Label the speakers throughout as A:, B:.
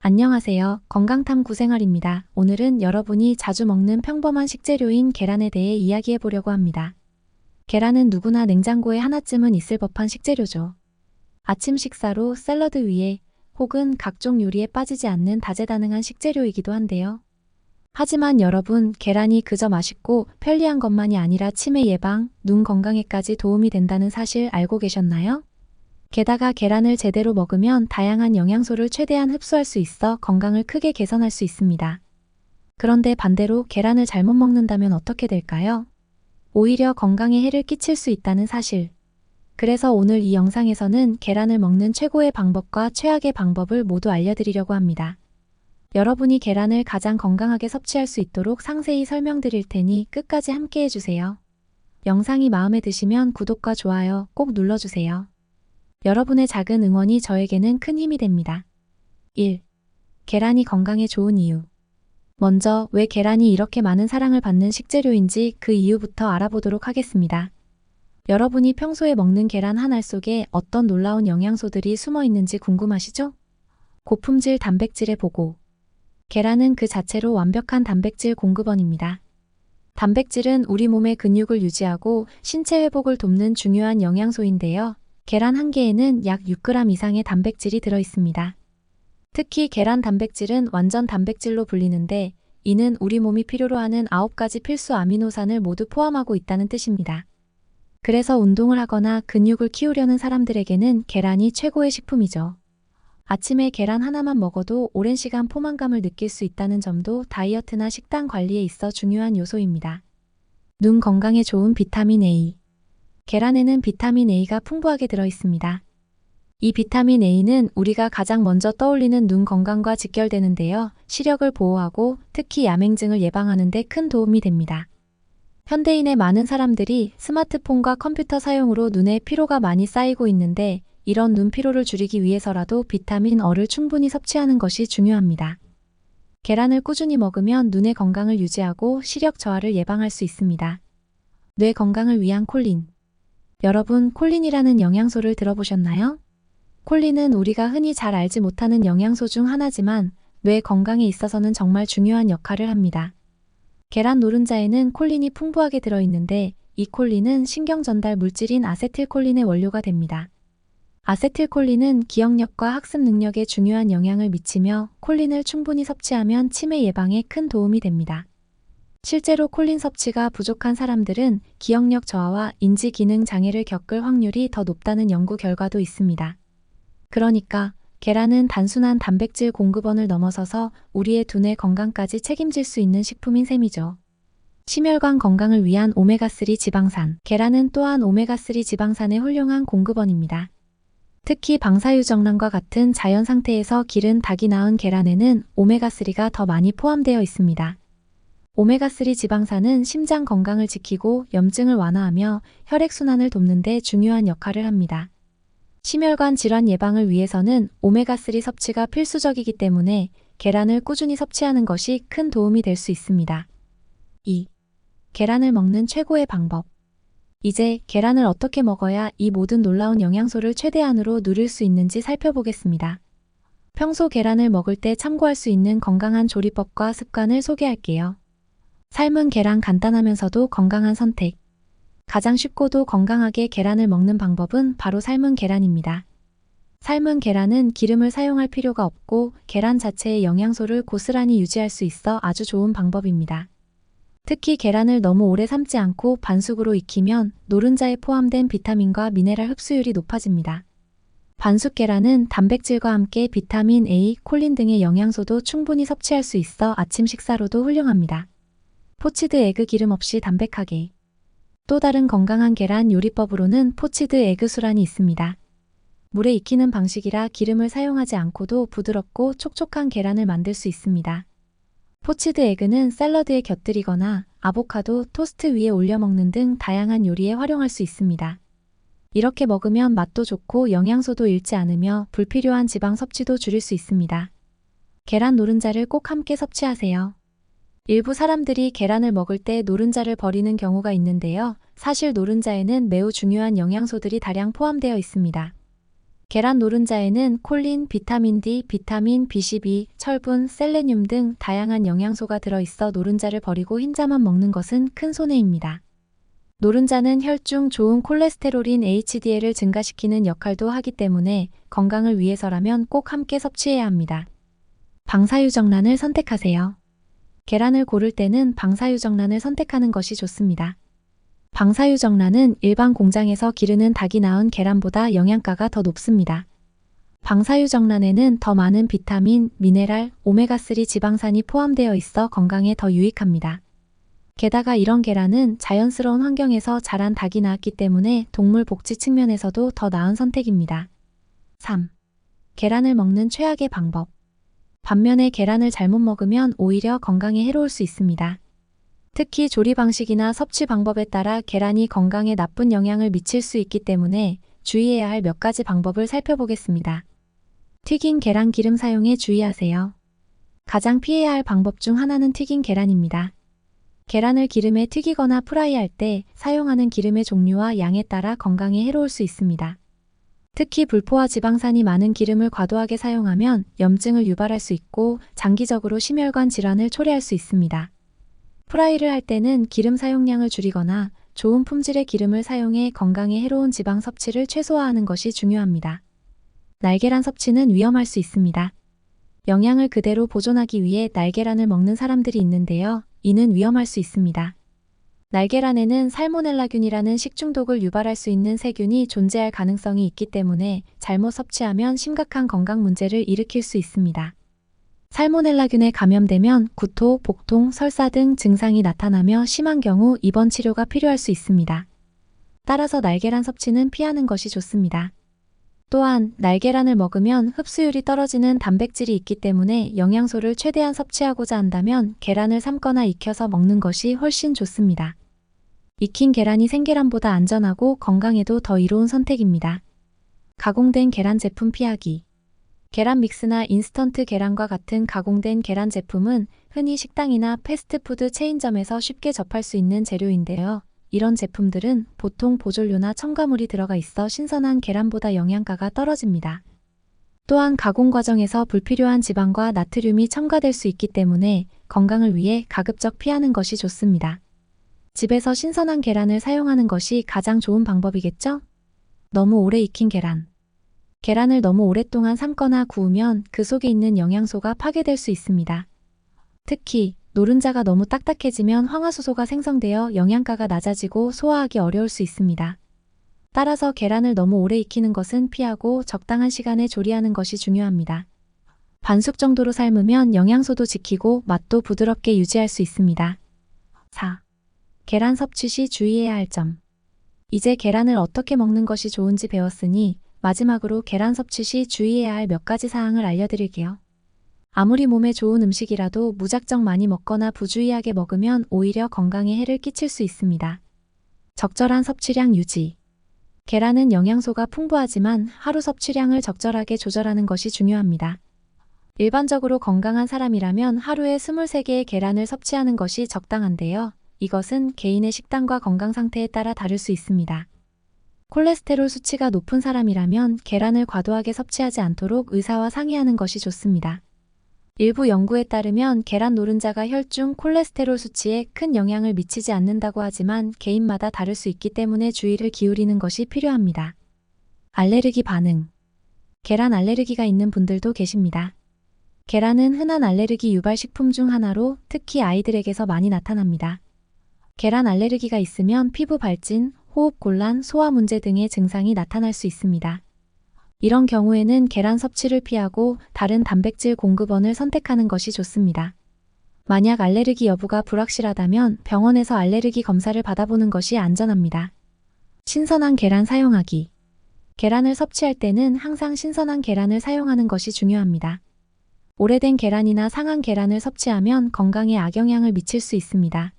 A: 안녕하세요. 건강탐구 생활입니다. 오늘은 여러분이 자주 먹는 평범한 식재료인 계란에 대해 이야기해 보려고 합니다. 계란은 누구나 냉장고에 하나쯤은 있을 법한 식재료죠. 아침 식사로 샐러드 위에 혹은 각종 요리에 빠지지 않는 다재다능한 식재료이기도 한데요. 하지만 여러분, 계란이 그저 맛있고 편리한 것만이 아니라 치매 예방, 눈 건강에까지 도움이 된다는 사실 알고 계셨나요? 게다가 계란을 제대로 먹으면 다양한 영양소를 최대한 흡수할 수 있어 건강을 크게 개선할 수 있습니다. 그런데 반대로 계란을 잘못 먹는다면 어떻게 될까요? 오히려 건강에 해를 끼칠 수 있다는 사실. 그래서 오늘 이 영상에서는 계란을 먹는 최고의 방법과 최악의 방법을 모두 알려드리려고 합니다. 여러분이 계란을 가장 건강하게 섭취할 수 있도록 상세히 설명드릴 테니 끝까지 함께 해주세요. 영상이 마음에 드시면 구독과 좋아요 꼭 눌러주세요. 여러분의 작은 응원이 저에게는 큰 힘이 됩니다. 1. 계란이 건강에 좋은 이유. 먼저 왜 계란이 이렇게 많은 사랑을 받는 식재료인지 그 이유부터 알아보도록 하겠습니다. 여러분이 평소에 먹는 계란 한 알 속에 어떤 놀라운 영양소들이 숨어 있는지 궁금하시죠? 고품질 단백질의 보고. 계란은 그 자체로 완벽한 단백질 공급원입니다. 단백질은 우리 몸의 근육을 유지하고 신체 회복을 돕는 중요한 영양소인데요. 계란 한 개에는 약 6g 이상의 단백질이 들어 있습니다. 특히 계란 단백질은 완전 단백질로 불리는데 이는 우리 몸이 필요로 하는 9가지 필수 아미노산을 모두 포함하고 있다는 뜻입니다. 그래서 운동을 하거나 근육을 키우려는 사람들에게는 계란이 최고의 식품이죠. 아침에 계란 하나만 먹어도 오랜 시간 포만감을 느낄 수 있다는 점도 다이어트나 식단 관리에 있어 중요한 요소입니다. 눈 건강에 좋은 비타민 A. 계란에는 비타민 A가 풍부하게 들어 있습니다. 이 비타민 A는 우리가 가장 먼저 떠올리는 눈 건강과 직결되는데요. 시력을 보호하고 특히 야맹증을 예방하는 데 큰 도움이 됩니다. 현대인의 많은 사람들이 스마트폰과 컴퓨터 사용으로 눈에 피로가 많이 쌓이고 있는데 이런 눈 피로를 줄이기 위해서라도 비타민 E를 충분히 섭취하는 것이 중요합니다. 계란을 꾸준히 먹으면 눈의 건강을 유지하고 시력 저하를 예방할 수 있습니다. 뇌 건강을 위한 콜린. 여러분, 콜린이라는 영양소를 들어보셨나요? 콜린은 우리가 흔히 잘 알지 못하는 영양소 중 하나지만 뇌 건강에 있어서는 정말 중요한 역할을 합니다. 계란 노른자에는 콜린이 풍부하게 들어있는데 이 콜린은 신경 전달 물질인 아세틸콜린의 원료가 됩니다. 아세틸콜린은 기억력과 학습 능력에 중요한 영향을 미치며 콜린을 충분히 섭취하면 치매 예방에 큰 도움이 됩니다. 실제로 콜린 섭취가 부족한 사람들은 기억력 저하와 인지 기능 장애를 겪을 확률이 더 높다는 연구 결과도 있습니다. 그러니까 계란은 단순한 단백질 공급원을 넘어서서 우리의 두뇌 건강까지 책임질 수 있는 식품인 셈이죠. 심혈관 건강을 위한 오메가3 지방산. 계란은 또한 오메가3 지방산의 훌륭한 공급원입니다. 특히 방사유정란과 같은 자연 상태에서 기른 닭이 낳은 계란에는 오메가3가 더 많이 포함되어 있습니다. 오메가3 지방산은 심장 건강을 지키고 염증을 완화하며 혈액순환을 돕는 데 중요한 역할을 합니다. 심혈관 질환 예방을 위해서는 오메가3 섭취가 필수적이기 때문에 계란을 꾸준히 섭취하는 것이 큰 도움이 될 수 있습니다. 2. 계란을 먹는 최고의 방법. 이제 계란을 어떻게 먹어야 이 모든 놀라운 영양소를 최대한으로 누릴 수 있는지 살펴보겠습니다. 평소 계란을 먹을 때 참고할 수 있는 건강한 조리법과 습관을 소개할게요. 삶은 계란 간단하면서도 건강한 선택. 가장 쉽고도 건강하게 계란을 먹는 방법은 바로 삶은 계란입니다. 삶은 계란은 기름을 사용할 필요가 없고 계란 자체의 영양소를 고스란히 유지할 수 있어 아주 좋은 방법입니다. 특히 계란을 너무 오래 삶지 않고 반숙으로 익히면 노른자에 포함된 비타민과 미네랄 흡수율이 높아집니다. 반숙 계란은 단백질과 함께 비타민 A, 콜린 등의 영양소도 충분히 섭취할 수 있어 아침 식사로도 훌륭합니다. 포치드 에그 기름 없이 담백하게. 또 다른 건강한 계란 요리법으로는 포치드 에그 수란이 있습니다. 물에 익히는 방식이라 기름을 사용하지 않고도 부드럽고 촉촉한 계란을 만들 수 있습니다. 포치드 에그는 샐러드에 곁들이거나 아보카도, 토스트 위에 올려 먹는 등 다양한 요리에 활용할 수 있습니다. 이렇게 먹으면 맛도 좋고 영양소도 잃지 않으며 불필요한 지방 섭취도 줄일 수 있습니다. 계란 노른자를 꼭 함께 섭취하세요. 일부 사람들이 계란을 먹을 때 노른자를 버리는 경우가 있는데요. 사실 노른자에는 매우 중요한 영양소들이 다량 포함되어 있습니다. 계란 노른자에는 콜린, 비타민 D, 비타민 B12, 철분, 셀레늄 등 다양한 영양소가 들어있어 노른자를 버리고 흰자만 먹는 것은 큰 손해입니다. 노른자는 혈중 좋은 콜레스테롤인 HDL을 증가시키는 역할도 하기 때문에 건강을 위해서라면 꼭 함께 섭취해야 합니다. 방사유정란을 선택하세요. 계란을 고를 때는 방사유정란을 선택하는 것이 좋습니다. 방사유정란은 일반 공장에서 기르는 닭이 낳은 계란보다 영양가가 더 높습니다. 방사유정란에는 더 많은 비타민, 미네랄, 오메가3 지방산이 포함되어 있어 건강에 더 유익합니다. 게다가 이런 계란은 자연스러운 환경에서 자란 닭이 낳았기 때문에 동물 복지 측면에서도 더 나은 선택입니다. 3. 계란을 먹는 최악의 방법. 반면에 계란을 잘못 먹으면 오히려 건강에 해로울 수 있습니다. 특히 조리 방식이나 섭취 방법에 따라 계란이 건강에 나쁜 영향을 미칠 수 있기 때문에 주의해야 할 몇 가지 방법을 살펴보겠습니다. 튀긴 계란 기름 사용에 주의하세요. 가장 피해야 할 방법 중 하나는 튀긴 계란입니다. 계란을 기름에 튀기거나 프라이할 때 사용하는 기름의 종류와 양에 따라 건강에 해로울 수 있습니다. 특히 불포화 지방산이 많은 기름을 과도하게 사용하면 염증을 유발할 수 있고 장기적으로 심혈관 질환을 초래할 수 있습니다. 프라이를 할 때는 기름 사용량을 줄이거나 좋은 품질의 기름을 사용해 건강에 해로운 지방 섭취를 최소화하는 것이 중요합니다. 날계란 섭취는 위험할 수 있습니다. 영양을 그대로 보존하기 위해 날계란을 먹는 사람들이 있는데요. 이는 위험할 수 있습니다. 날계란에는 살모넬라균이라는 식중독을 유발할 수 있는 세균이 존재할 가능성이 있기 때문에 잘못 섭취하면 심각한 건강 문제를 일으킬 수 있습니다. 살모넬라균에 감염되면 구토, 복통, 설사 등 증상이 나타나며 심한 경우 입원 치료가 필요할 수 있습니다. 따라서 날계란 섭취는 피하는 것이 좋습니다. 또한 날계란을 먹으면 흡수율이 떨어지는 단백질이 있기 때문에 영양소를 최대한 섭취하고자 한다면 계란을 삶거나 익혀서 먹는 것이 훨씬 좋습니다. 익힌 계란이 생계란보다 안전하고 건강에도 더 이로운 선택입니다. 가공된 계란 제품 피하기. 계란 믹스나 인스턴트 계란과 같은 가공된 계란 제품은 흔히 식당이나 패스트푸드 체인점에서 쉽게 접할 수 있는 재료인데요. 이런 제품들은 보통 보존료나 첨가물이 들어가 있어 신선한 계란보다 영양가가 떨어집니다. 또한 가공 과정에서 불필요한 지방과 나트륨이 첨가될 수 있기 때문에 건강을 위해 가급적 피하는 것이 좋습니다. 집에서 신선한 계란을 사용하는 것이 가장 좋은 방법이겠죠? 너무 오래 익힌 계란. 계란을 너무 오랫동안 삶거나 구우면 그 속에 있는 영양소가 파괴될 수 있습니다. 특히 노른자가 너무 딱딱해지면 황화수소가 생성되어 영양가가 낮아지고 소화하기 어려울 수 있습니다. 따라서 계란을 너무 오래 익히는 것은 피하고 적당한 시간에 조리하는 것이 중요합니다. 반숙 정도로 삶으면 영양소도 지키고 맛도 부드럽게 유지할 수 있습니다. 4. 계란 섭취 시 주의해야 할 점. 이제 계란을 어떻게 먹는 것이 좋은지 배웠으니 마지막으로 계란 섭취 시 주의해야 할 몇 가지 사항을 알려드릴게요. 아무리 몸에 좋은 음식이라도 무작정 많이 먹거나 부주의하게 먹으면 오히려 건강에 해를 끼칠 수 있습니다. 적절한 섭취량 유지. 계란은 영양소가 풍부하지만 하루 섭취량을 적절하게 조절하는 것이 중요합니다. 일반적으로 건강한 사람이라면 하루에 23개의 계란을 섭취하는 것이 적당한데요. 이것은 개인의 식단과 건강 상태에 따라 다를 수 있습니다. 콜레스테롤 수치가 높은 사람이라면 계란을 과도하게 섭취하지 않도록 의사와 상의하는 것이 좋습니다. 일부 연구에 따르면 계란 노른자가 혈중 콜레스테롤 수치에 큰 영향을 미치지 않는다고 하지만 개인마다 다를 수 있기 때문에 주의를 기울이는 것이 필요합니다. 알레르기 반응. 계란 알레르기가 있는 분들도 계십니다. 계란은 흔한 알레르기 유발 식품 중 하나로 특히 아이들에게서 많이 나타납니다. 계란 알레르기가 있으면 피부 발진, 호흡 곤란, 소화 문제 등의 증상이 나타날 수 있습니다. 이런 경우에는 계란 섭취를 피하고 다른 단백질 공급원을 선택하는 것이 좋습니다. 만약 알레르기 여부가 불확실하다면 병원에서 알레르기 검사를 받아보는 것이 안전합니다. 신선한 계란 사용하기. 계란을 섭취할 때는 항상 신선한 계란을 사용하는 것이 중요합니다. 오래된 계란이나 상한 계란을 섭취하면 건강에 악영향을 미칠 수 있습니다.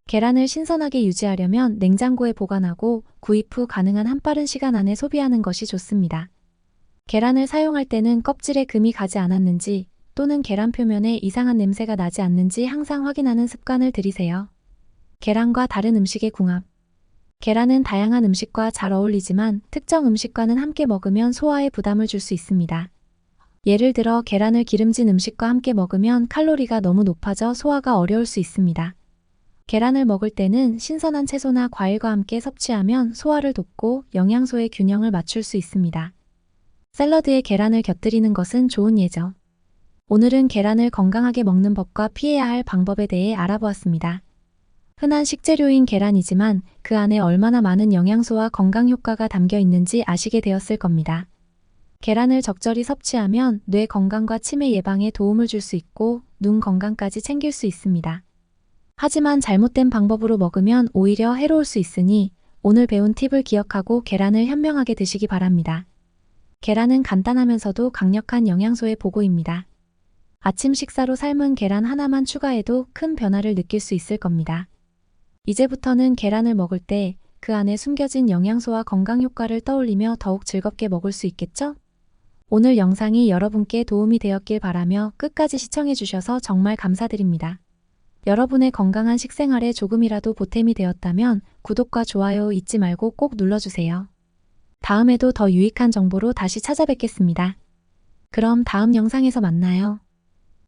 A: 계란을 신선하게 유지하려면 냉장고에 보관하고 구입 후 가능한 한 빠른 시간 안에 소비하는 것이 좋습니다. 계란을 사용할 때는 껍질에 금이 가지 않았는지 또는 계란 표면에 이상한 냄새가 나지 않는지 항상 확인하는 습관을 들이세요. 계란과 다른 음식의 궁합. 계란은 다양한 음식과 잘 어울리지만 특정 음식과는 함께 먹으면 소화에 부담을 줄 수 있습니다. 예를 들어 계란을 기름진 음식과 함께 먹으면 칼로리가 너무 높아져 소화가 어려울 수 있습니다. 계란을 먹을 때는 신선한 채소나 과일과 함께 섭취하면 소화를 돕고 영양소의 균형을 맞출 수 있습니다. 샐러드에 계란을 곁들이는 것은 좋은 예죠. 오늘은 계란을 건강하게 먹는 법과 피해야 할 방법에 대해 알아보았습니다. 흔한 식재료인 계란이지만 그 안에 얼마나 많은 영양소와 건강 효과가 담겨 있는지 아시게 되었을 겁니다. 계란을 적절히 섭취하면 뇌 건강과 치매 예방에 도움을 줄 수 있고 눈 건강까지 챙길 수 있습니다. 하지만 잘못된 방법으로 먹으면 오히려 해로울 수 있으니 오늘 배운 팁을 기억하고 계란을 현명하게 드시기 바랍니다. 계란은 간단하면서도 강력한 영양소의 보고입니다. 아침 식사로 삶은 계란 하나만 추가해도 큰 변화를 느낄 수 있을 겁니다. 이제부터는 계란을 먹을 때 그 안에 숨겨진 영양소와 건강 효과를 떠올리며 더욱 즐겁게 먹을 수 있겠죠? 오늘 영상이 여러분께 도움이 되었길 바라며 끝까지 시청해 주셔서 정말 감사드립니다. 여러분의 건강한 식생활에 조금이라도 보탬이 되었다면 구독과 좋아요 잊지 말고 꼭 눌러주세요. 다음에도 더 유익한 정보로 다시 찾아뵙겠습니다. 그럼 다음 영상에서 만나요.